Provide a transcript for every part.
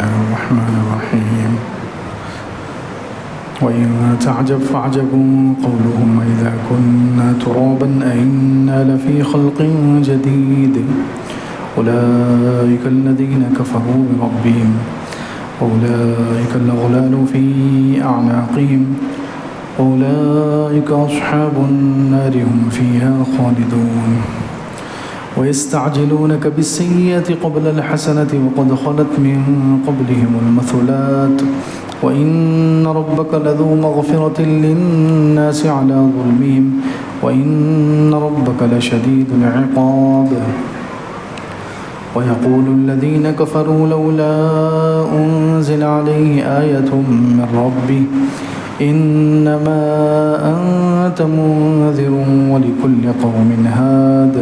الله الرحمن الرحيم وإن تعجب فعجب قولهم إذا كنا ترابا أئنا لفي خلق جديد أولئك الذين كفروا بربهم أولئك الأغلال في أعناقهم أولئك أصحاب النار هم فيها خالدون ويستعجلونك بالسيئة قبل الحسنة وقد خلت من قبلهم المثلات وإن ربك لذو مغفرة للناس على ظلمهم وإن ربك لشديد العقاب ويقول الذين كفروا لولا أنزل عليه آية من ربه إنما أنت منذر ولكل قوم هاد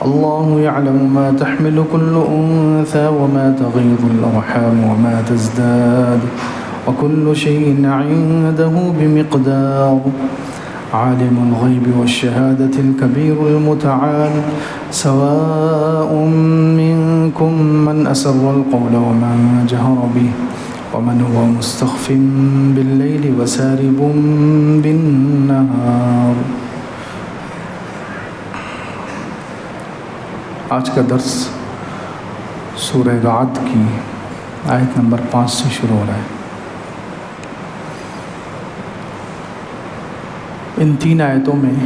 الله يعلم ما تحمل كل أنثى وما تغيض الأرحام وما تزداد وكل شيء عنده بمقدار عالم الغيب والشهادة الكبير المتعال سواء منكم من أسر القول ومن جهر به ومن هو مستخف بالليل وسارب بالنهار. آج کا درس سورہ رعد کی آیت نمبر 5 سے شروع ہو رہا ہے. ان 3 آیتوں میں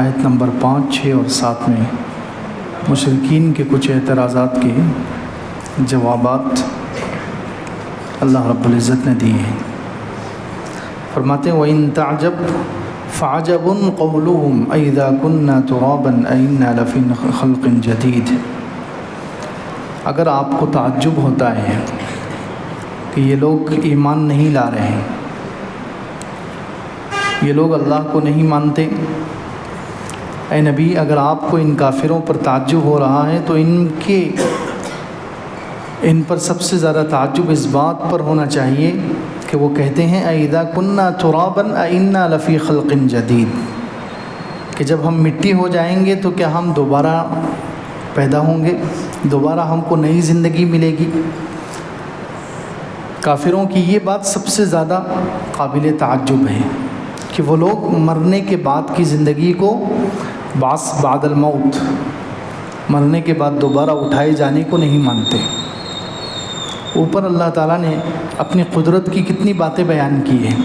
آیت نمبر 5, 6 اور 7 میں مشرکین کے کچھ اعتراضات کے جوابات اللہ رب العزت نے دیے ہیں. فرماتے ہیں وَإِن تَعْجَبْ فَعَجَبٌ قَوْلُهُمْ أَإِذَا كُنَّا تُرَابًا أَإِنَّا لَفِي خَلْقٍ جَدِيدٍ. اگر آپ کو تعجب ہوتا ہے کہ یہ لوگ ایمان نہیں لا رہے ہیں, یہ لوگ اللہ کو نہیں مانتے, اے نبی اگر آپ کو ان کافروں پر تعجب ہو رہا ہے تو ان پر سب سے زیادہ تعجب اس بات پر ہونا چاہیے کہ وہ کہتے ہیں اَإِذَا كُنَّا تُرَابًا أَإِنَّا لَفِي خَلْقٍ جَدِيدٍ, کہ جب ہم مٹی ہو جائیں گے تو کیا ہم دوبارہ پیدا ہوں گے, دوبارہ ہم کو نئی زندگی ملے گی. کافروں کی یہ بات سب سے زیادہ قابل تعجب ہے کہ وہ لوگ مرنے کے بعد کی زندگی کو بعث بعد الموت, مرنے کے بعد دوبارہ اٹھائے جانے کو نہیں مانتے. اوپر اللہ تعالیٰ نے اپنی قدرت کی کتنی باتیں بیان کی ہیں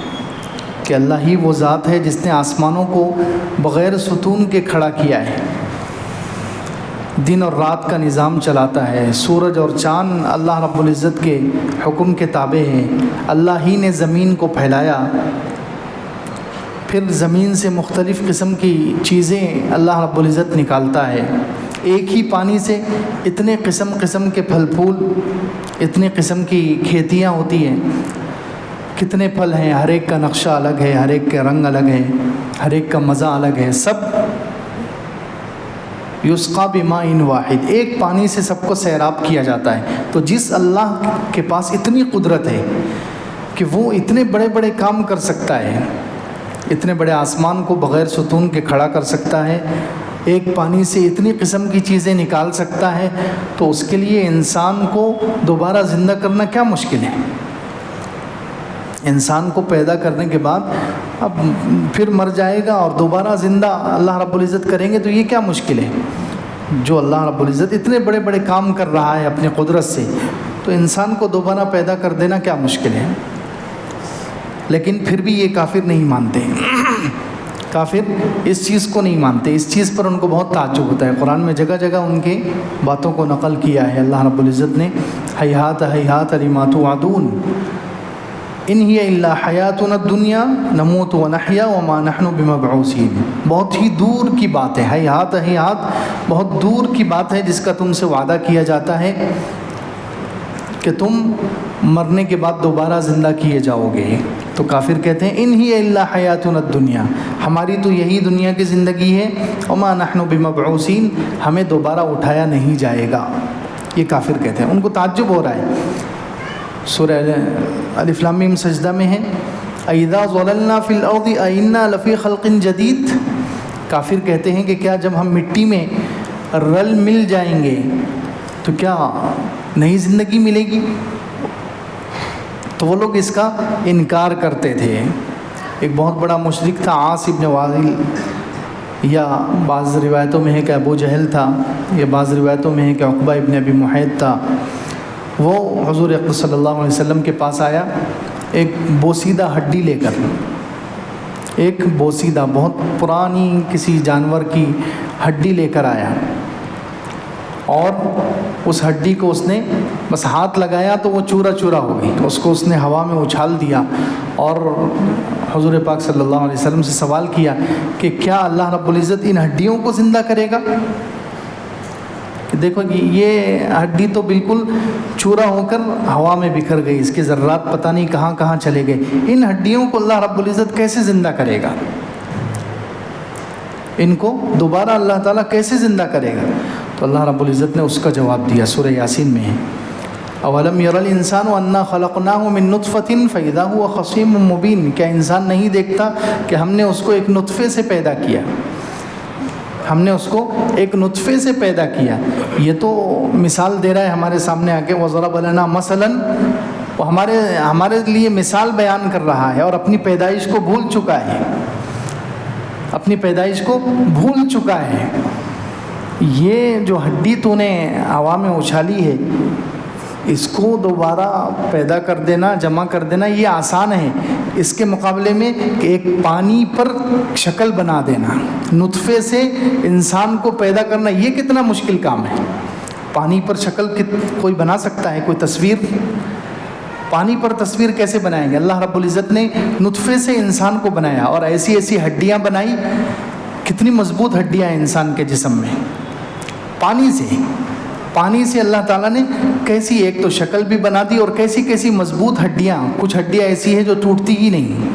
کہ اللہ ہی وہ ذات ہے جس نے آسمانوں کو بغیر ستون کے کھڑا کیا ہے, دن اور رات کا نظام چلاتا ہے, سورج اور چاند اللہ رب العزت کے حکم کے تابع ہیں. اللہ ہی نے زمین کو پھیلایا, پھر زمین سے مختلف قسم کی چیزیں اللہ رب العزت نکالتا ہے. ایک ہی پانی سے اتنے قسم کے پھل پھول, اتنے قسم کی کھیتیاں ہوتی ہیں, کتنے پھل ہیں, ہر ایک کا نقشہ الگ ہے, ہر ایک کا رنگ الگ ہے, ہر ایک کا مزہ الگ ہے. سب یسقا بماء واحد, ایک پانی سے سب کو سیراب کیا جاتا ہے. تو جس اللہ کے پاس اتنی قدرت ہے کہ وہ اتنے بڑے بڑے کام کر سکتا ہے, اتنے بڑے آسمان کو بغیر ستون کے کھڑا کر سکتا ہے, ایک پانی سے اتنی قسم کی چیزیں نکال سکتا ہے, تو اس کے لیے انسان کو دوبارہ زندہ کرنا کیا مشکل ہے. انسان کو پیدا کرنے کے بعد اب پھر مر جائے گا اور دوبارہ زندہ اللہ رب العزت کریں گے, تو یہ کیا مشکل ہے. جو اللہ رب العزت اتنے بڑے بڑے کام کر رہا ہے اپنی قدرت سے, تو انسان کو دوبارہ پیدا کر دینا کیا مشکل ہے. لیکن پھر بھی یہ کافر نہیں مانتے, کافر اس چیز کو نہیں مانتے. اس چیز پر ان کو بہت تعجب ہوتا ہے. قرآن میں جگہ جگہ ان کے باتوں کو نقل کیا ہے. اللہ رب العزت نے ہیہات ہیہات لما توعدون ان ہی الا حیاتنا الدنیا نموت ونحیا وما نحن بمبعوثین. بہت ہی دور کی بات ہے, ہیہات ہیہات بہت دور کی بات ہے جس کا تم سے وعدہ کیا جاتا ہے کہ تم مرنے کے بعد دوبارہ زندہ کیے جاؤ گے. تو کافر کہتے ہیں ان ہی الا حیاتنا الدنیا, ہماری تو یہی دنیا کی زندگی ہے, وما نحن بمبعوثین, ہمیں دوبارہ اٹھایا نہیں جائے گا. یہ کافر کہتے ہیں, ان کو تعجب ہو رہا ہے. سورہ الف لام میم سجدہ میں ہے اذا ظللنا فی الارض ائنا لفی خلق جدید. کافر کہتے ہیں کہ کیا جب ہم مٹی میں رل مل جائیں گے تو کیا نئی زندگی ملے گی؟ تو وہ لوگ اس کا انکار کرتے تھے۔ ایک بہت بڑا مشرک تھا عاص ابن وائل، یا بعض روایتوں میں ہے کہ ابو جہل تھا، یا بعض روایتوں میں ہے کہ عقبہ ابن ابی معیط تھا۔ وہ حضور اقدس صلی اللہ علیہ وسلم کے پاس آیا ایک بوسیدہ ہڈی لے کر، ایک بوسیدہ بہت پرانی کسی جانور کی ہڈی لے کر آیا، اور اس ہڈی کو اس نے بس ہاتھ لگایا تو وہ چورا چورا ہو گئی۔ اس کو اس نے ہوا میں اچھال دیا اور حضور پاک صلی اللہ علیہ وسلم سے سوال کیا کہ کیا اللہ رب العزت ان ہڈیوں کو زندہ کرے گا؟ کہ دیکھو یہ ہڈی تو بالکل چورا ہو کر ہوا میں بکھر گئی، اس کے ذرات پتہ نہیں کہاں کہاں چلے گئے، ان ہڈیوں کو اللہ رب العزت کیسے زندہ کرے گا؟ ان کو دوبارہ اللہ تعالیٰ کیسے زندہ کرے گا؟ تو اللہ رب العزت نے اس کا جواب دیا، سورہ یاسین میں ہے، اولم یر الانسان انا خلقناہ من نطفۃ فاذا هو خصیم مبین۔ کیا انسان نہیں دیکھتا کہ ہم نے اس کو ایک نطفے سے پیدا کیا، ہم نے اس کو ایک نطفے سے پیدا کیا۔ یہ تو مثال دے رہا ہے ہمارے سامنے آ کے، وضرب لنا مثلا، وہ ہمارے لیے مثال بیان کر رہا ہے، اور اپنی پیدائش کو بھول چکا ہے، اپنی پیدائش کو بھول چکا ہے۔ یہ جو ہڈی تو نے ہوا میں اچھالی ہے، اس کو دوبارہ پیدا کر دینا، جمع کر دینا، یہ آسان ہے اس کے مقابلے میں کہ ایک پانی پر شکل بنا دینا، نطفے سے انسان کو پیدا کرنا، یہ کتنا مشکل کام ہے۔ پانی پر شکل کوئی بنا سکتا ہے؟ کوئی تصویر پانی پر تصویر کیسے بنائیں گے؟ اللہ رب العزت نے نطفے سے انسان کو بنایا، اور ایسی ایسی ہڈیاں بنائی، کتنی مضبوط ہڈیاں ہیں انسان کے جسم میں، پانی سے اللہ تعالیٰ نے کیسی ایک تو شکل بھی بنا دی، اور کیسی کیسی مضبوط ہڈیاں، کچھ ہڈیاں ایسی ہیں جو ٹوٹتی ہی نہیں،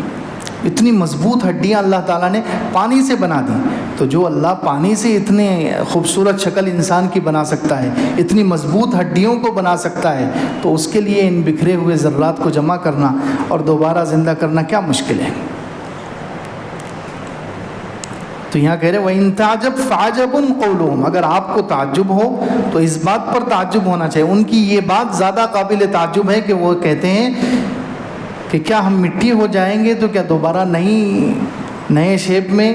اتنی مضبوط ہڈیاں اللہ تعالیٰ نے پانی سے بنا دی۔ تو جو اللہ پانی سے اتنے خوبصورت شکل انسان کی بنا سکتا ہے، اتنی مضبوط ہڈیوں کو بنا سکتا ہے، تو اس کے لیے ان بکھرے ہوئے ذرات کو جمع کرنا اور دوبارہ زندہ کرنا کیا مشکل ہے؟ تو یہاں کہہ رہے وَإِن تَعْجَبْ فَعَجَبٌ قَوْلُهُمْ، اگر آپ کو تعجب ہو تو اس بات پر تعجب ہونا چاہیے، ان کی یہ بات زیادہ قابل تعجب ہے کہ وہ کہتے ہیں کہ کیا ہم مٹی ہو جائیں گے تو کیا دوبارہ نئے شیپ میں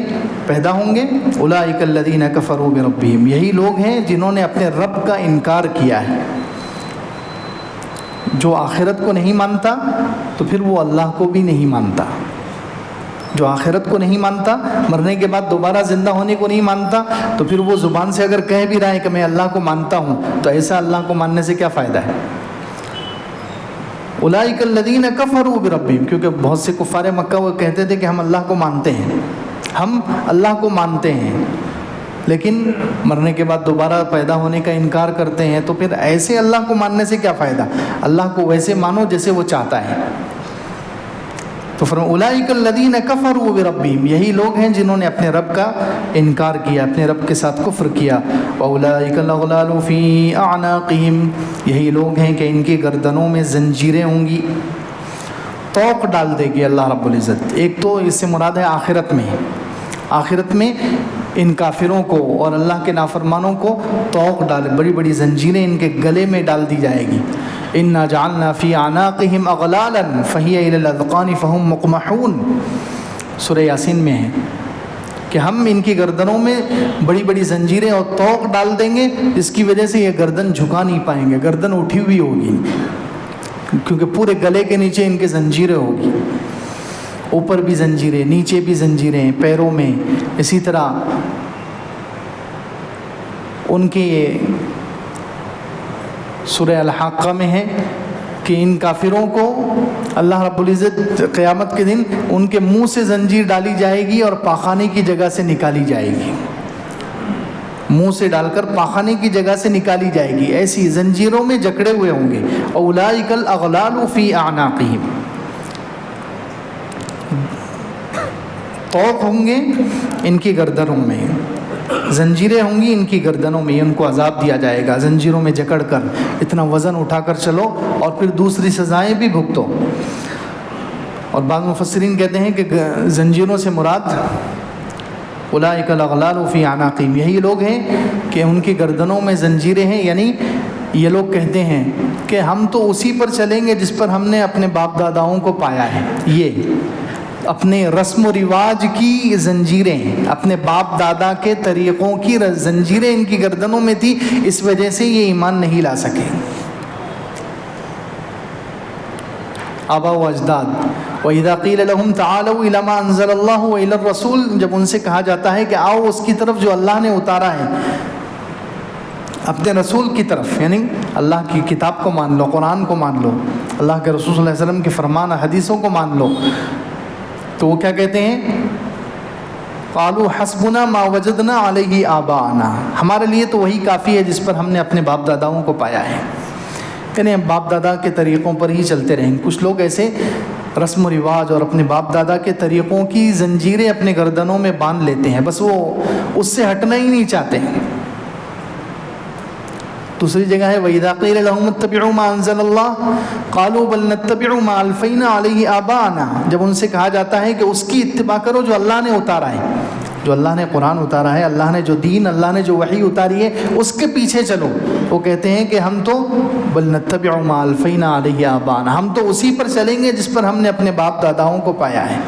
پیدا ہوں گے؟ اولئک الذین کفروا بربہم، یہی لوگ ہیں جنہوں نے اپنے رب کا انکار کیا ہے۔ جو آخرت کو نہیں مانتا تو پھر وہ اللہ کو بھی نہیں مانتا، جو آخرت کو نہیں مانتا، مرنے کے بعد دوبارہ زندہ ہونے کو نہیں مانتا، تو پھر وہ زبان سے اگر کہہ بھی رہا ہے کہ میں اللہ کو مانتا ہوں، تو ایسا اللہ کو ماننے سے کیا فائدہ ہے؟ اولئک الذین کفروا بربہم، کیونکہ بہت سے کفار مکہ وہ کہتے تھے کہ ہم اللہ کو مانتے ہیں، ہم اللہ کو مانتے ہیں، لیکن مرنے کے بعد دوبارہ پیدا ہونے کا انکار کرتے ہیں، تو پھر ایسے اللہ کو ماننے سے کیا فائدہ؟ اللہ کو ویسے مانو جیسے وہ چاہتا ہے۔ تو فرمایا اولئک الذین کفروا بربہم، یہی لوگ ہیں جنہوں نے اپنے رب کا انکار کیا، اپنے رب کے ساتھ کفر کیا۔ واولئک الاغلال فی اعناقہم، یہی لوگ ہیں کہ ان کی گردنوں میں زنجیریں ہوں گی، طوق ڈال دے گی اللہ رب العزت۔ ایک تو اس سے مراد ہے آخرت میں ان کافروں کو اور اللہ کے نافرمانوں کو طوق ڈالے، بڑی بڑی زنجیریں ان کے گلے میں ڈال دی جائے گی۔ انا جعلنا فی اعناقہم اغلالا فہی الی الاذقان فہم مقمحون، سورہ یاسین میں ہے کہ ہم ان کی گردنوں میں بڑی بڑی زنجیریں اور طوق ڈال دیں گے، جس کی وجہ سے یہ گردن جھکا نہیں پائیں گے، گردن اٹھی ہوئی ہوگی، کیونکہ پورے گلے کے نیچے ان کے زنجیریں ہوگی، اوپر بھی زنجیریں، نیچے بھی زنجیریں، پیروں میں، اسی طرح ان کے سورہ الحاقہ میں ہے کہ ان کافروں کو اللہ رب العزت قیامت کے دن ان کے منہ سے زنجیر ڈالی جائے گی اور پاخانے کی جگہ سے نکالی جائے گی، منہ سے ڈال کر پاخانے کی جگہ سے نکالی جائے گی، ایسی زنجیروں میں جکڑے ہوئے ہوں گے۔ اولئک الاغلال فی اعناقہم، طوق ہوں گے ان کی گردنوں میں، زنجیریں ہوں گی ان کی گردنوں میں، ان کو عذاب دیا جائے گا، زنجیروں میں جکڑ کر اتنا وزن اٹھا کر چلو اور پھر دوسری سزائیں بھی بھگتو۔ اور بعض مفسرین کہتے ہیں کہ زنجیروں سے مراد اولئک الاغلال فی اعناقہم، یہی لوگ ہیں کہ ان کی گردنوں میں زنجیریں ہیں، یعنی یہ لوگ کہتے ہیں کہ ہم تو اسی پر چلیں گے جس پر ہم نے اپنے باپ داداؤں کو پایا ہے. یہ اپنے رسم و رواج کی زنجیریں، اپنے باپ دادا کے طریقوں کی زنجیریں ان کی گردنوں میں تھی، اس وجہ سے یہ ایمان نہیں لا سکے. آبا و اجداد. وَإِذَا قِيلَ لَهُمْ تَعَالَوْا إِلَى مَا أَنزَلَ اللَّهُ وَإِلَى الرَّسُولِ، جب ان سے کہا جاتا ہے کہ آؤ اس کی طرف جو اللہ نے اتارا ہے، اپنے رسول کی طرف، یعنی اللہ کی کتاب کو مان لو، قرآن کو مان لو، اللہ کے رسول صلی اللہ علیہ وسلم کے فرمان حدیثوں کو مان لو، تو وہ کیا کہتے ہیں؟ قالوا حسبنا ما وجدنا علیہ آباءنا، ہمارے لیے تو وہی کافی ہے جس پر ہم نے اپنے باپ داداؤں کو پایا ہے. یعنی ہم باپ دادا کے طریقوں پر ہی چلتے رہیں. کچھ لوگ ایسے رسم و رواج اور اپنے باپ دادا کے طریقوں کی زنجیریں اپنے گردنوں میں باندھ لیتے ہیں، بس وہ اس سے ہٹنا ہی نہیں چاہتے. دوسری جگہ ہے وَإِذَا قِيلَ لَهُمُ اتَّبِعُوا مَا أَنزَلَ اللَّهُ قَالُوا بَلْ نَتَّبِعُ مَا أَلْفَيْنَا عَلَيْهِ آبَاءَنَا، جب ان سے کہا جاتا ہے کہ اس کی اتباع کرو جو اللہ نے اتارا ہے، جو اللہ نے قرآن اتارا ہے، اللہ نے جو دین، اللہ نے جو وحی اتاری ہے، اس کے پیچھے چلو. وہ کہتے ہیں کہ ہم تو بل نتبع ما الفینا علیہ آباءنا، ہم تو اسی پر چلیں گے جس پر ہم نے اپنے باپ داداؤں کو پایا ہے.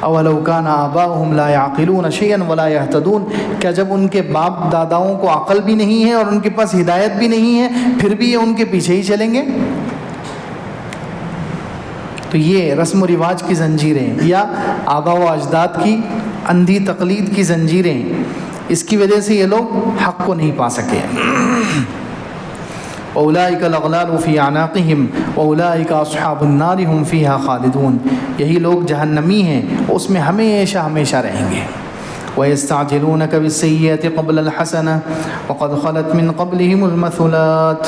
اولو کان آباؤہم لا یعقلون شیئا ولا یہتدون، کیا جب ان کے باپ داداؤں کو عقل بھی نہیں ہے اور ان کے پاس ہدایت بھی نہیں ہے، پھر بھی یہ ان کے پیچھے ہی چلیں گے؟ تو یہ رسم و رواج کی زنجیریں یا آبا و اجداد کی اندھی تقلید کی زنجیریں، اس کی وجہ سے یہ لوگ حق کو نہیں پا سکے. اولئک الاغلال فی اعناقہم واولئک اصحاب النار هم فیہا خالدون، یہی لوگ جہنمی ہیں، اس میں ہمیشہ ہمیشہ رہیں گے. وَيَسْتَعْجِلُونَكَ بِالسَّيِّئَةِ قَبْلَ الْحَسَنَةِ وَقَدْ خَلَتْ مِنْ قَبْلِهِمُ الْمَثُلَاتُ،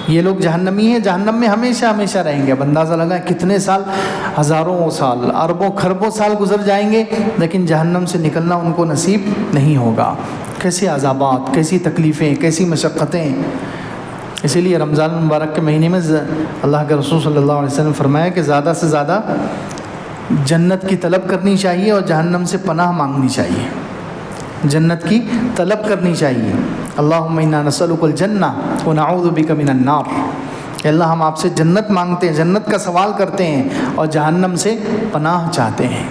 یہ لوگ جہنمی ہیں، جہنم میں ہمیشہ ہمیشہ رہیں گے. اب اندازہ لگا کتنے سال، ہزاروں سال، اربوں کھربوں سال گزر جائیں گے، لیکن جہنم سے نکلنا ان کو نصیب نہیں ہوگا. کیسے عذابات، کیسی تکلیفیں، کیسی مشقتیں. اسی لیے رمضان المبارک کے مہینے میں اللہ کے رسول صلی اللہ علیہ وسلم فرمایا کہ زیادہ سے زیادہ جنت کی طلب کرنی چاہیے اور جہنم سے پناہ مانگنی چاہیے. جنت کی طلب کرنی چاہیے. اللہم انا نسألک الجنہ ونعوذ بک من النار، کہ اللہ ہم آپ سے جنت مانگتے ہیں، جنت کا سوال کرتے ہیں اور جہنم سے پناہ چاہتے ہیں.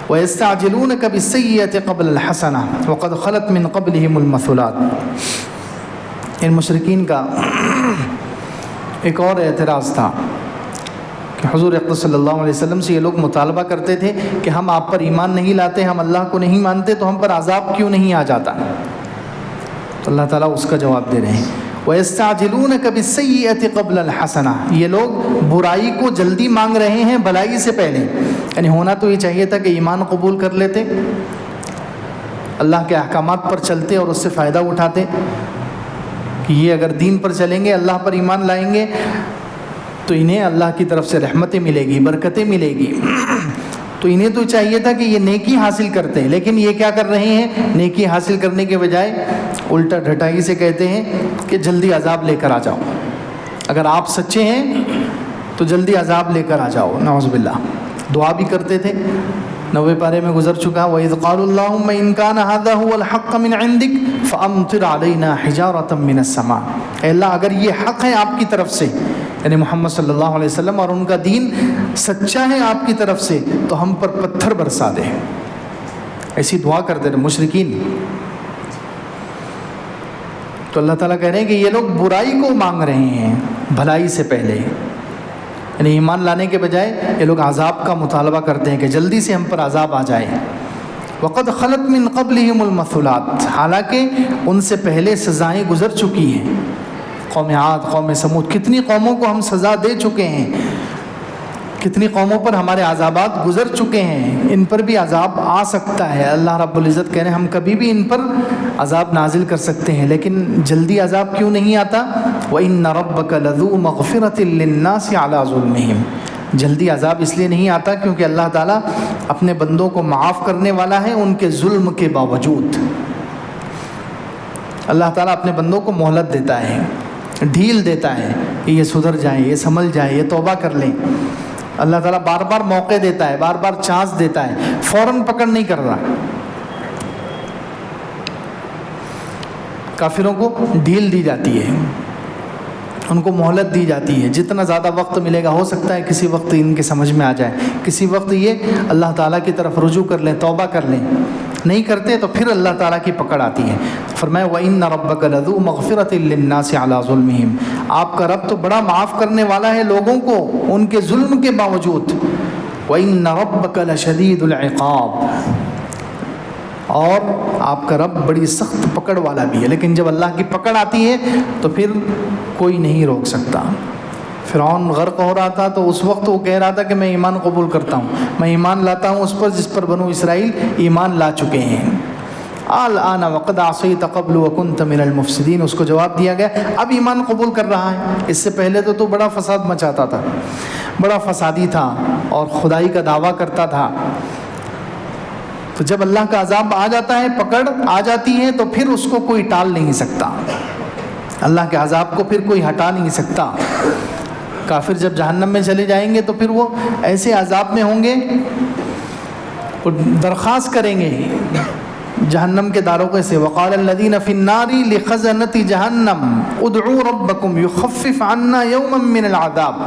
وَيَسْتَعْجِلُونَكَ بِالسَّيِّئَةِ قَبْلَ الْحَسَنَةِ وَقَدْ خَلَتْ مِنْ قَبْلِهِمُ الْمَثُلَاتُ. ان مشرکین کا ایک اور اعتراض تھا کہ حضور اقدس صلی اللہ علیہ وسلم سے یہ لوگ مطالبہ کرتے تھے کہ ہم آپ پر ایمان نہیں لاتے، ہم اللہ کو نہیں مانتے، تو ہم پر عذاب کیوں نہیں آ جاتا؟ تو اللہ تعالیٰ اس کا جواب دے رہے ہیں. وَيَسْتَعْجِلُونَكَ بِالسَّيِّئَةِ قَبْلَ الْحَسَنَةِ، یہ لوگ برائی کو جلدی مانگ رہے ہیں بھلائی سے پہلے. یعنی ہونا تو یہ چاہیے تھا کہ ایمان قبول کر لیتے، اللہ کے احکامات پر چلتے اور اس سے فائدہ اٹھاتے، کہ یہ اگر دین پر چلیں گے، اللہ پر ایمان لائیں گے، تو انہیں اللہ کی طرف سے رحمتیں ملے گی، برکتیں ملے گی. تو انہیں تو چاہیے تھا کہ یہ نیکی حاصل کرتے، لیکن یہ کیا کر رہے ہیں؟ نیکی حاصل کرنے کے بجائے الٹا ڈھٹائی سے کہتے ہیں کہ جلدی عذاب لے کر آ جاؤ، اگر آپ سچے ہیں تو جلدی عذاب لے کر آ جاؤ. نعوذ باللہ. دعا بھی کرتے تھے، 90 پارے میں گزر چکا. وَإِذْ قَالُوا اللَّهُمَّ إِنْ كَانَ هَذَا هُوَ الْحَقَّ مِنْ عِنْدِكَ فَأَمْطِرْ عَلَيْنَا حِجَارَةً مِنَ السَّمَاءِ، اے اللہ اگر یہ حق ہے آپ کی طرف سے، یعنی محمد صلی اللہ علیہ وسلم اور ان کا دین سچا ہے آپ کی طرف سے، تو ہم پر پتھر برسا دے. ایسی دعا کرتے تھے مشرکین. تو اللہ تعالیٰ کہہ رہے ہیں کہ یہ لوگ برائی کو مانگ رہے ہیں بھلائی سے پہلے، یعنی ایمان لانے کے بجائے یہ لوگ عذاب کا مطالبہ کرتے ہیں کہ جلدی سے ہم پر عذاب آ جائے. وقد خلت من قبلہم المثلات، حالانکہ ان سے پہلے سزائیں گزر چکی ہیں. قوم عاد، قوم سمود، کتنی قوموں کو ہم سزا دے چکے ہیں، کتنی قوموں پر ہمارے عذابات گزر چکے ہیں، ان پر بھی عذاب آ سکتا ہے. اللہ رب العزت کہہ رہے ہیں ہم کبھی بھی ان پر عذاب نازل کر سکتے ہیں، لیکن جلدی عذاب کیوں نہیں آتا؟ وَإِنَّ رَبَّكَ لَذُو مَغْفِرَةٍ لِلنَّاسِ عَلَىٰ ظُلْمِهِمْ، جلدی عذاب اس لیے نہیں آتا کیونکہ اللہ تعالیٰ اپنے بندوں کو معاف کرنے والا ہے ان کے ظلم کے باوجود. اللہ تعالیٰ اپنے بندوں کو مہلت دیتا ہے، ڈھیل دیتا ہے کہ یہ سدھر جائیں، یہ سنبھل جائیں، یہ توبہ کر لیں. اللہ تعالیٰ بار بار موقع دیتا ہے، بار بار چانس دیتا ہے، فوراً پکڑ نہیں کر رہا. کافروں کو ڈھیل دی جاتی ہے، ان کو مہلت دی جاتی ہے، جتنا زیادہ وقت ملے گا، ہو سکتا ہے کسی وقت ان کے سمجھ میں آ جائے، کسی وقت یہ اللہ تعالیٰ کی طرف رجوع کر لیں، توبہ کر لیں، نہیں کرتے تو پھر اللہ تعالیٰ کی پکڑ آتی ہے۔ فرمایا وَإِنَّ رَبَّكَ لَذُو مَغْفِرَةٍ لِلنَّاسِ عَلَىٰ ظُلْمِهِمْ، آپ کا رب تو بڑا معاف کرنے والا ہے لوگوں کو ان کے ظلم کے باوجود۔ وَإِنَّ رَبَّكَ لَشَدِيدُ الْعِقَابِ، اور آپ کا رب بڑی سخت پکڑ والا بھی ہے، لیکن جب اللہ کی پکڑ آتی ہے تو پھر کوئی نہیں روک سکتا۔ فرعون غرق ہو رہا تھا تو اس وقت وہ کہہ رہا تھا کہ میں ایمان قبول کرتا ہوں، میں ایمان لاتا ہوں اس پر جس پر بنو اسرائیل ایمان لا چکے ہیں۔ الآن وقد عصیت قبل وکنت من المفسدین، اس کو جواب دیا گیا اب ایمان قبول کر رہا ہے، اس سے پہلے تو بڑا فساد مچاتا تھا، بڑا فسادی تھا اور خدائی کا دعویٰ کرتا تھا۔ تو جب اللہ کا عذاب آ جاتا ہے، پکڑ آ جاتی ہے، تو پھر اس کو کوئی ٹال نہیں سکتا، اللہ کے عذاب کو پھر کوئی ہٹا نہیں سکتا۔ کافر جب جہنم میں چلے جائیں گے تو پھر وہ ایسے عذاب میں ہوں گے، وہ درخواست کریں گے جہنم کے داروغے سے، وقال الذین فی النار لخزنۃ جہنم ادعوا ربکم یخفف عنا یوما من العذاب،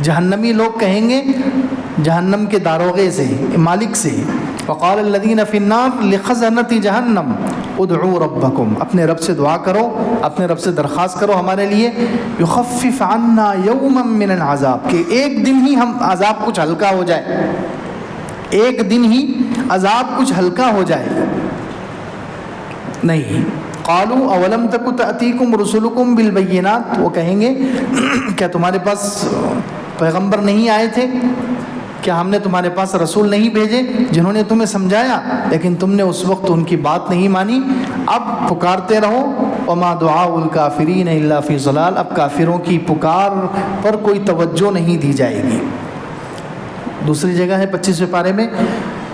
جہنمی لوگ کہیں گے جہنم کے داروغے سے، مالک سے، وقال الذین فی النار لخزنۃ جہنم ادعوا ربکم، اپنے رب سے دعا کرو، اپنے رب سے درخواست کرو ہمارے لیے، یخفف عنا یوما من العذاب، کہ ایک دن ہی ہم عذاب کچھ ہلکا ہو جائے، ایک دن ہی عذاب کچھ ہلکا ہو جائے۔ نہیں، قالوا اولم تک تأتیکم رسلکم بالبینات، وہ کہیں گے کیا تمہارے پاس پیغمبر نہیں آئے تھے، کیا ہم نے تمہارے پاس رسول نہیں بھیجے جنہوں نے تمہیں سمجھایا، لیکن تم نے اس وقت ان کی بات نہیں مانی، اب پکارتے رہو، وما دعاء الکافرین الا فی ضلال، اب کافروں کی پکار پر کوئی توجہ نہیں دی جائے گی۔ دوسری جگہ ہے 25ویں پارے میں،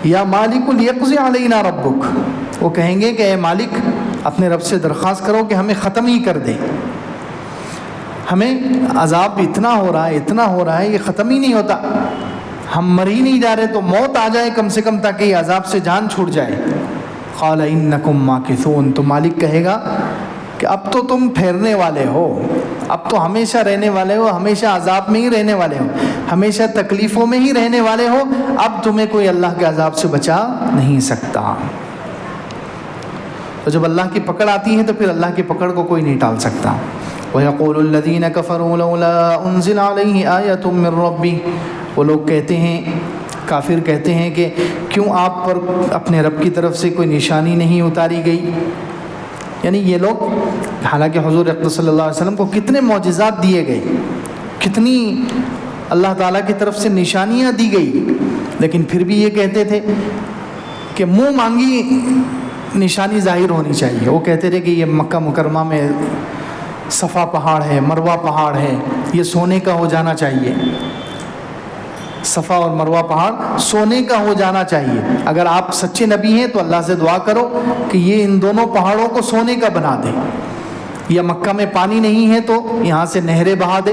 یا مالک لیقضی علینا ربک، وہ کہیں گے کہ اے مالک اپنے رب سے درخواست کرو کہ ہمیں ختم ہی کر دے، ہمیں عذاب اتنا ہو رہا ہے، اتنا ہو رہا ہے، یہ ختم ہی نہیں ہوتا، ہم مر ہی نہیں جا رہے، تو موت آ جائے کم سے کم تاکہ یہ عذاب سے جان چھوٹ جائے۔ قال انکم ماکثون، تو مالک کہے گا کہ اب تو تم پھیرنے والے ہو، اب تو ہمیشہ رہنے والے ہو، ہمیشہ عذاب میں ہی رہنے والے ہو، ہمیشہ تکلیفوں میں ہی رہنے والے ہو، اب تمہیں کوئی اللہ کے عذاب سے بچا نہیں سکتا۔ تو جب اللہ کی پکڑ آتی ہے تو پھر اللہ کی پکڑ کو کوئی نہیں ٹال سکتا۔ وَيَقُولُ الَّذِينَ كَفَرُوا لَوْلَا أُنزِلَ عَلَيْهِ آيَةٌ مِّن رَّبِّهِ، وہ لوگ کہتے ہیں، کافر کہتے ہیں کہ کیوں آپ پر اپنے رب کی طرف سے کوئی نشانی نہیں اتاری گئی، یعنی یہ لوگ، حالانکہ حضور اقدس صلی اللہ علیہ وسلم کو کتنے معجزات دیے گئے، کتنی اللہ تعالیٰ کی طرف سے نشانیاں دی گئی، لیکن پھر بھی یہ کہتے تھے کہ منہ مانگی نشانی ظاہر ہونی چاہیے۔ وہ کہتے تھے کہ یہ مکہ مکرمہ میں صفا پہاڑ ہے، مروہ پہاڑ ہے، یہ سونے کا ہو جانا چاہیے، صفا اور مروہ پہاڑ سونے کا ہو جانا چاہیے، اگر آپ سچے نبی ہیں تو اللہ سے دعا کرو کہ یہ ان دونوں پہاڑوں کو سونے کا بنا دے، یا مکہ میں پانی نہیں ہے تو یہاں سے نہریں بہا دے۔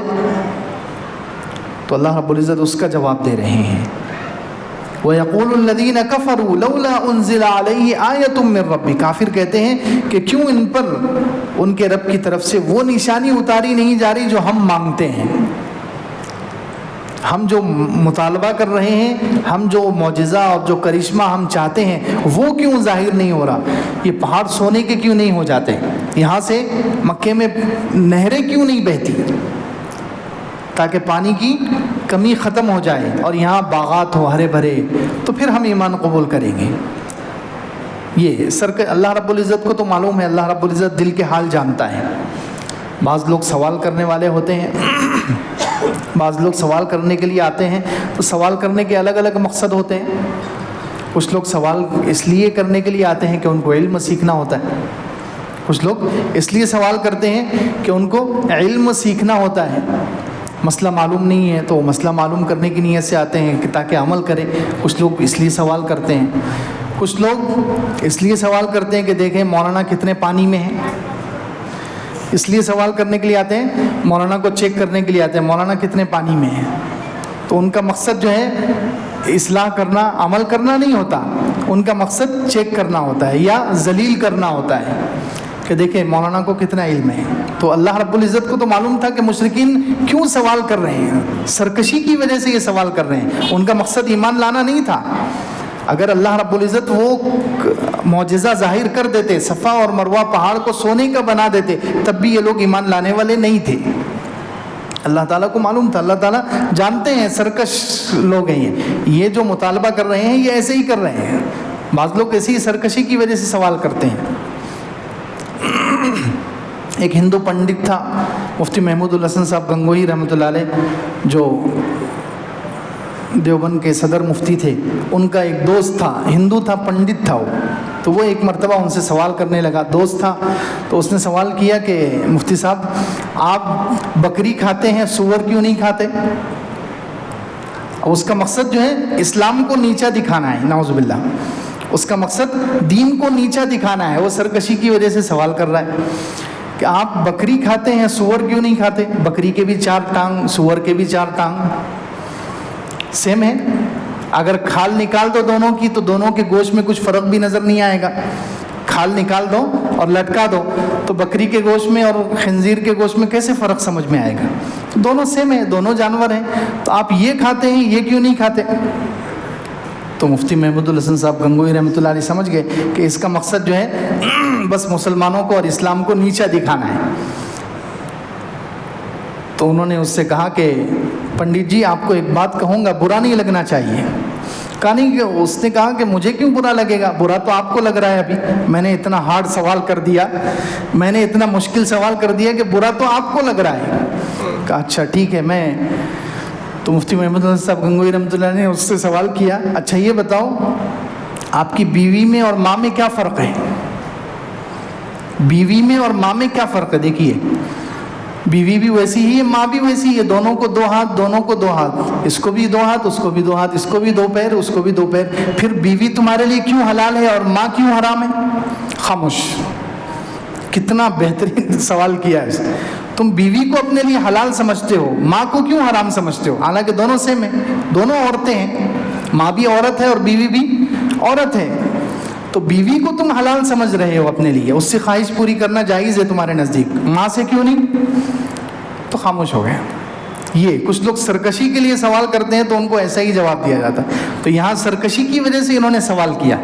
تو اللہ رب العزت اس کا جواب دے رہے ہیں، وَيَقُولُ الَّذِينَ كَفَرُوا لَوْلَا أُنزِلَ عَلَيْهِ آيَةٌ مِّن رَّبِّهِ، کافر کہتے ہیں کہ کیوں ان پر ان کے رب کی طرف سے وہ نشانی اتاری نہیں جا رہی جو ہم مانگتے ہیں، ہم جو مطالبہ کر رہے ہیں، ہم جو معجزہ اور جو کرشمہ ہم چاہتے ہیں وہ کیوں ظاہر نہیں ہو رہا، یہ پہاڑ سونے کے کیوں نہیں ہو جاتے، یہاں سے مکے میں نہریں کیوں نہیں بہتی تاکہ پانی کی کمی ختم ہو جائے اور یہاں باغات ہو ہرے بھرے، تو پھر ہم ایمان قبول کریں گے۔ یہ اللہ رب العزت کو تو معلوم ہے، اللہ رب العزت دل کے حال جانتا ہے۔ بعض لوگ سوال کرنے والے ہوتے ہیں، بعض لوگ سوال کرنے کے لیے آتے ہیں تو سوال کرنے کے الگ الگ مقصد ہوتے ہیں۔ کچھ لوگ سوال اس لیے کرنے کے لیے آتے ہیں کہ ان کو علم سیکھنا ہوتا ہے، کچھ لوگ اس لیے سوال کرتے ہیں کہ ان کو علم سیکھنا ہوتا ہے، مسئلہ معلوم نہیں ہے تو وہ مسئلہ معلوم کرنے کی نیت سے آتے ہیں کہ تاکہ عمل کریں۔ کچھ لوگ اس لیے سوال کرتے ہیں، کچھ لوگ اس لیے سوال کرتے ہیں کہ دیکھیں مولانا کتنے پانی میں ہیں، اس لیے سوال کرنے کے لیے آتے ہیں، مولانا کو چیک کرنے کے لیے آتے ہیں مولانا کتنے پانی میں ہیں۔ تو ان کا مقصد جو ہے اصلاح کرنا، عمل کرنا نہیں ہوتا، ان کا مقصد چیک کرنا ہوتا ہے یا ذلیل کرنا ہوتا ہے۔ کہ دیکھیں مولانا کو کتنا علم ہے. تو اللہ رب العزت کو تو معلوم تھا کہ مشرکین کیوں سوال کر رہے ہیں, سرکشی کی وجہ سے یہ سوال کر رہے ہیں, ان کا مقصد ایمان لانا نہیں تھا. اگر اللہ رب العزت وہ معجزہ ظاہر کر دیتے, صفا اور مروہ پہاڑ کو سونے کا بنا دیتے, تب بھی یہ لوگ ایمان لانے والے نہیں تھے. اللہ تعالیٰ کو معلوم تھا, اللہ تعالیٰ جانتے ہیں سرکش لوگ ہیں یہ جو مطالبہ کر رہے ہیں یہ ایسے ہی کر رہے ہیں. بعض لوگ ایسی سرکشی کی وجہ سے سوال کرتے ہیں. ایک ہندو پنڈت تھا مفتی محمود الحسن صاحب گنگوہی رحمۃ اللہ علیہ, جو دیوبند کے صدر مفتی تھے. ان کا ایک دوست تھا, ہندو تھا, پنڈت تھا وہ. تو وہ ایک مرتبہ ان سے سوال کرنے لگا, دوست تھا. تو اس نے سوال کیا کہ مفتی صاحب آپ بکری کھاتے ہیں, سور کیوں نہیں کھاتے؟ اس کا مقصد جو ہے اسلام کو نیچا دکھانا ہے, نعوذ باللہ. اس کا مقصد دین کو نیچا دکھانا ہے. وہ سرکشی کی وجہ سے سوال کر رہا ہے کہ آپ بکری کھاتے ہیں, سور کیوں نہیں کھاتے؟ بکری کے بھی 4 ٹانگ, سور کے بھی 4 ٹانگ, سیم ہے. اگر کھال نکال دو دونوں کی تو دونوں کے گوشت میں کچھ فرق بھی نظر نہیں آئے گا. کھال نکال دو اور لٹکا دو تو بکری کے گوشت میں اور خنزیر کے گوشت میں کیسے فرق سمجھ میں آئے گا؟ تو دونوں سیم ہے, دونوں جانور ہیں. تو آپ یہ کھاتے ہیں, یہ کیوں نہیں کھاتے؟ تو مفتی محمود الحسن صاحب گنگوہی رحمۃ اللہ علیہ سمجھ گئے کہ اس کا مقصد جو ہے بس مسلمانوں کو اور اسلام کو نیچا دکھانا ہے. تو انہوں نے اس سے کہا کہ پنڈت جی آپ کو ایک بات کہوں گا, برا نہیں لگنا چاہیے. کہا نہیں کہ اس نے کہا کہ مجھے کیوں برا لگے گا, برا تو آپ کو لگ رہا ہے. ابھی میں نے اتنا ہارڈ سوال کر دیا, میں نے اتنا مشکل سوال کر دیا کہ برا تو آپ کو لگ رہا ہے. کہا اچھا ٹھیک ہے. میں تو مفتی محمد صاحب گنگوہی رحمۃ اللہ نے اس سے سوال کیا, اچھا یہ بتاؤ آپ کی بیوی میں اور ماں میں کیا فرق ہے؟ بیوی میں اور ماں میں کیا فرق ہے؟ دیکھیے بیوی بھی ویسی ہی ہے, ماں بھی ویسی ہے, دونوں کو 2 ہاتھ, دونوں کو 2 ہاتھ, اس کو بھی 2 ہاتھ, اس کو بھی 2 ہاتھ, اس کو بھی 2 پیر, اس کو بھی 2 پیر. پھر بیوی تمہارے لیے کیوں حلال ہے اور ماں کیوں حرام ہے؟ خاموش. کتنا بہترین سوال کیا ہے. تم بیوی کو اپنے لیے حلال سمجھتے ہو, ماں کو کیوں حرام سمجھتے ہو؟ حالانکہ دونوں سیم ہیں, دونوں عورتیں ہیں, ماں بھی عورت ہے اور بیوی بھی عورت ہے. تو بیوی کو تم حلال سمجھ رہے ہو اپنے لیے, اس سے خواہش پوری کرنا جائز ہے تمہارے نزدیک, ماں سے کیوں نہیں؟ تو خاموش ہو گئے. یہ کچھ لوگ سرکشی کے لیے سوال کرتے ہیں تو ان کو ایسا ہی جواب دیا جاتا. تو یہاں سرکشی کی وجہ سے انہوں نے سوال کیا.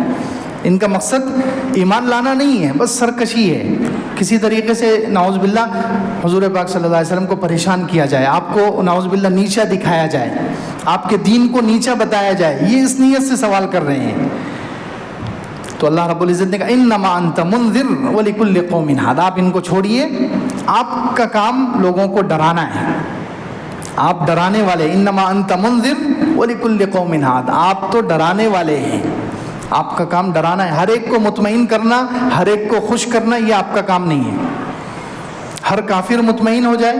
ان کا مقصد ایمان لانا نہیں ہے, بس سرکشی ہے. کسی طریقے سے نعوذ باللہ حضور پاک صلی اللہ علیہ وسلم کو پریشان کیا جائے, آپ کو نعوذ باللہ نیچا دکھایا جائے, آپ کے دین کو نیچا بتایا جائے, یہ اس نیت سے سوال کر رہے ہیں. تو اللہ رب العزت نے کہا انما انت منذر ولکل قوم ہاد. آپ ان کو چھوڑیے, آپ کا کام لوگوں کو ڈرانا ہے, آپ ڈرانے والے. انما انت منذر ولکل قوم ہاد, آپ تو ڈرانے والے ہیں, آپ کا کام ڈرانا ہے. ہر ایک کو مطمئن کرنا, ہر ایک کو خوش کرنا, یہ آپ کا کام نہیں ہے. ہر کافر مطمئن ہو جائے,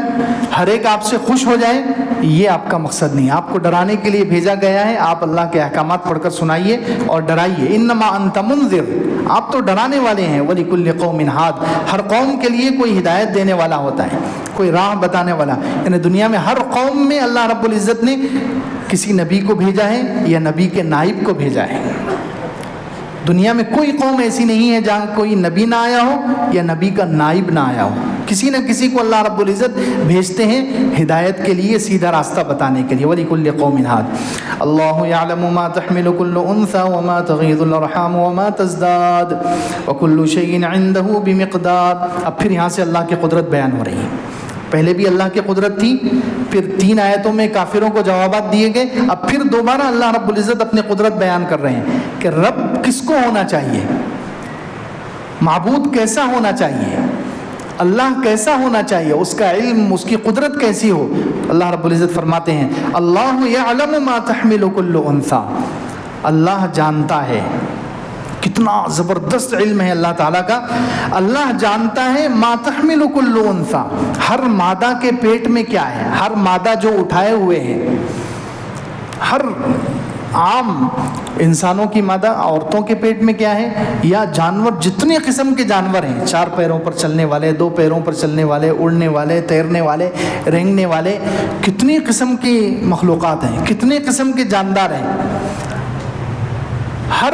ہر ایک آپ سے خوش ہو جائے, یہ آپ کا مقصد نہیں. آپ کو ڈرانے کے لیے بھیجا گیا ہے. آپ اللہ کے احکامات پڑھ کر سنائیے اور ڈرائیے. انما انت منذر, آپ تو ڈرانے والے ہیں. وَلِكُلِّ قَوْمٍ ہاد, ہر قوم کے لیے کوئی ہدایت دینے والا ہوتا ہے, کوئی راہ بتانے والا. یعنی دنیا میں ہر قوم میں اللہ رب العزت نے کسی نبی کو بھیجا ہے یا نبی کے نائب کو بھیجا ہے. دنیا میں کوئی قوم ایسی نہیں ہے جہاں کوئی نبی نہ آیا ہو یا نبی کا نائب نہ آیا ہو. کسی نہ کسی کو اللہ رب العزت بھیجتے ہیں ہدایت کے لیے, سیدھا راستہ بتانے کے لیے. وَلِكُلِّ قَوْمٍ هَادٍ اللَّهُ يَعْلَمُ مَا تَحْمِلُ كُلُّ أُنثَىٰ وَمَا تَغِيضُ الْأَرْحَامُ وَمَا تَزْدَادُ وَكُلُّ شَيْءٍ عِندَهُ بِمِقْدَارٍ. اب پھر یہاں سے اللہ کی قدرت بیان ہو رہی ہے. پہلے بھی اللہ کی قدرت تھی, پھر 3 آیتوں میں کافروں کو جوابات دیے گئے. اب پھر دوبارہ اللہ رب العزت اپنی قدرت بیان کر رہے ہیں کہ رب کس کو ہونا چاہیے, معبود کیسا ہونا چاہیے, اللہ کیسا ہونا چاہیے, اس کا علم, اس کی قدرت کیسی ہو. اللہ رب العزت فرماتے ہیں اللہ یعلم ما تحمل کل انثیٰ, اللہ جانتا ہے. کتنا زبردست علم ہے اللہ تعالیٰ کا. اللہ جانتا ہے ما تحمل کل انثیٰ, ہر مادہ کے پیٹ میں کیا ہے, ہر مادہ جو اٹھائے ہوئے ہیں, ہر عام انسانوں کی مادہ, عورتوں کے پیٹ میں کیا ہے, یا جانور, جتنے قسم کے جانور ہیں, 4 پیروں پر چلنے والے, 2 پیروں پر چلنے والے, اڑنے والے, تیرنے والے, رینگنے والے, کتنی قسم کی مخلوقات ہیں, کتنے قسم کے جاندار ہیں. ہر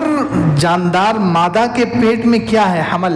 جاندار مادہ کے پیٹ میں کیا ہے, حمل.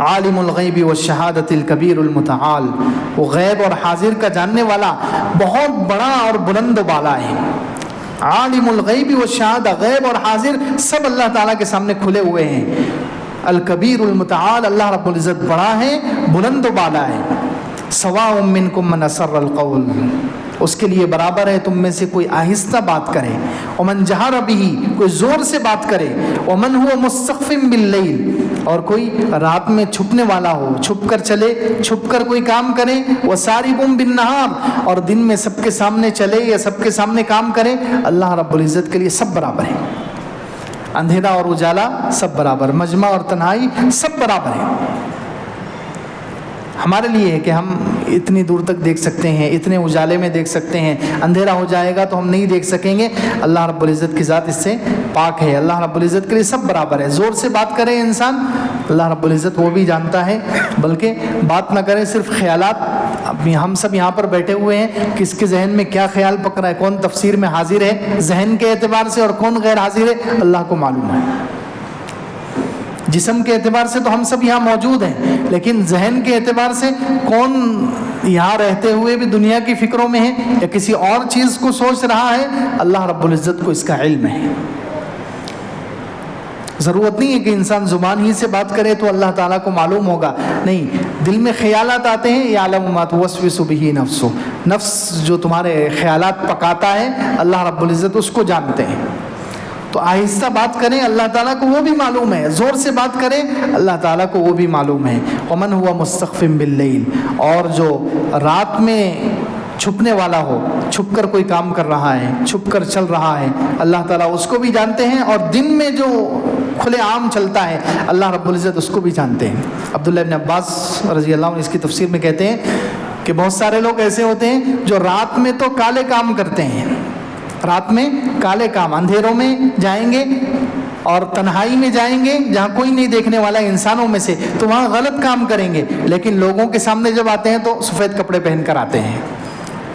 عالم الغیب والشہادۃ الکبیر المتعال، وہ غیب اور حاضر کا جاننے والا بہت بڑا اور بلند و بالا ہے۔ عالم الغیب والشہادہ، غیب اور حاضر سب اللہ تعالیٰ کے سامنے کھلے ہوئے ہیں۔ الکبیر المتعال، اللہ رب العزت بڑا ہے، بلند و بالا ہے۔ سواء منکم من اسر القول، اس کے لیے برابر ہے تم میں سے کوئی آہستہ بات کرے، ومن جہر بہ، کوئی زور سے بات کرے، ومن هو مستخف باللیل، اور کوئی رات میں چھپنے والا ہو، چھپ کر چلے، چھپ کر کوئی کام کرے، وسارب بالنہار، اور دن میں سب کے سامنے چلے یا سب کے سامنے کام کرے، اللہ رب العزت کے لیے سب برابر ہے۔ اندھیرا اور اجالا سب برابر، مجمع اور تنہائی سب برابر ہے۔ ہمارے لیے ہے کہ ہم اتنی دور تک دیکھ سکتے ہیں، اتنے اجالے میں دیکھ سکتے ہیں، اندھیرا ہو جائے گا تو ہم نہیں دیکھ سکیں گے۔ اللہ رب العزت کی ذات اس سے پاک ہے، اللہ رب العزت کے لیے سب برابر ہے۔ زور سے بات کرے انسان، اللہ رب العزت وہ بھی جانتا ہے، بلکہ بات نہ کرے، صرف خیالات، ابھی ہم سب یہاں پر بیٹھے ہوئے ہیں، کس کے ذہن میں کیا خیال پک رہا ہے، کون تفسیر میں حاضر ہے ذہن کے اعتبار سے اور کون غیر حاضر ہے، اللہ کو معلوم ہے۔ جسم کے اعتبار سے تو ہم سب یہاں موجود ہیں، لیکن ذہن کے اعتبار سے کون یہاں رہتے ہوئے بھی دنیا کی فکروں میں ہے یا کسی اور چیز کو سوچ رہا ہے، اللہ رب العزت کو اس کا علم ہے۔ ضرورت نہیں ہے کہ انسان زبان ہی سے بات کرے تو اللہ تعالیٰ کو معلوم ہوگا، نہیں، دل میں خیالات آتے ہیں، یعلم ما توسوس بہ نفسہ، نفس جو تمہارے خیالات پکاتا ہے اللہ رب العزت اس کو جانتے ہیں۔ تو آہستہ بات کریں، اللہ تعالیٰ کو وہ بھی معلوم ہے، زور سے بات کریں، اللہ تعالیٰ کو وہ بھی معلوم ہے۔ ومن ہوا مستخف باللیل، اور جو رات میں چھپنے والا ہو، چھپ کر کوئی کام کر رہا ہے، چھپ کر چل رہا ہے، اللہ تعالیٰ اس کو بھی جانتے ہیں، اور دن میں جو کھلے عام چلتا ہے اللہ رب العزت اس کو بھی جانتے ہیں۔ عبداللہ ابن عباس رضی اللہ عنہ اس کی تفسیر میں کہتے ہیں کہ بہت سارے لوگ ایسے ہوتے ہیں جو رات میں تو کالے کام کرتے ہیں، رات میں کالے کام، اندھیروں میں جائیں گے اور تنہائی میں جائیں گے جہاں کوئی نہیں دیکھنے والا انسانوں میں سے، تو وہاں غلط کام کریں گے، لیکن لوگوں کے سامنے جب آتے ہیں تو سفید کپڑے پہن کر آتے ہیں،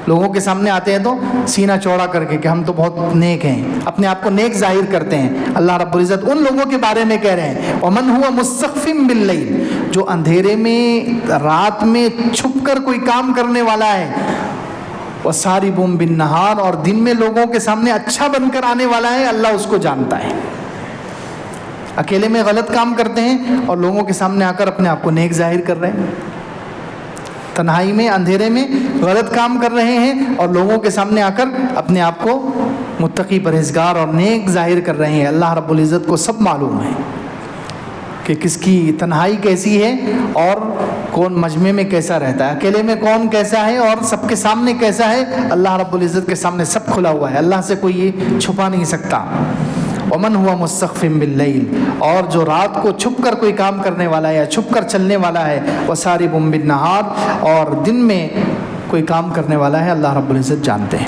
لوگوں کے سامنے آتے ہیں تو سینہ چوڑا کر کے کہ ہم تو بہت نیک ہیں، اپنے آپ کو نیک ظاہر کرتے ہیں۔ اللہ رب العزت ان لوگوں کے بارے میں کہہ رہے ہیں ومن ہوا مستخف باللیل، جو اندھیرے میں رات میں چھپ کر کوئی کام کرنے والا ہے، وَسَارِبٌ بِالنَّهَارِ، اور دن میں لوگوں کے سامنے اچھا بن کر آنے والا ہے، اللہ اس کو جانتا ہے۔ اکیلے میں غلط کام کرتے ہیں اور لوگوں کے سامنے آ کر اپنے آپ کو نیک ظاہر کر رہے ہیں، تنہائی میں اندھیرے میں غلط کام کر رہے ہیں اور لوگوں کے سامنے آ کر اپنے آپ کو متقی پرہیزگار اور نیک ظاہر کر رہے ہیں۔ اللہ رب العزت کو سب معلوم ہے کہ کس کی تنہائی کیسی ہے اور کون مجمع میں کیسا رہتا ہے، اکیلے میں کون کیسا ہے اور سب کے سامنے کیسا ہے۔ اللہ رب العزت کے سامنے سب کھلا ہوا ہے، اللہ سے کوئی یہ چھپا نہیں سکتا۔ ومن ہوا مستخف باللیل، اور جو رات کو چھپ کر کوئی کام کرنے والا ہے یا چھپ کر چلنے والا ہے، وسارب بالنہار، اور دن میں کوئی کام کرنے والا ہے، اللہ رب العزت جانتے ہیں۔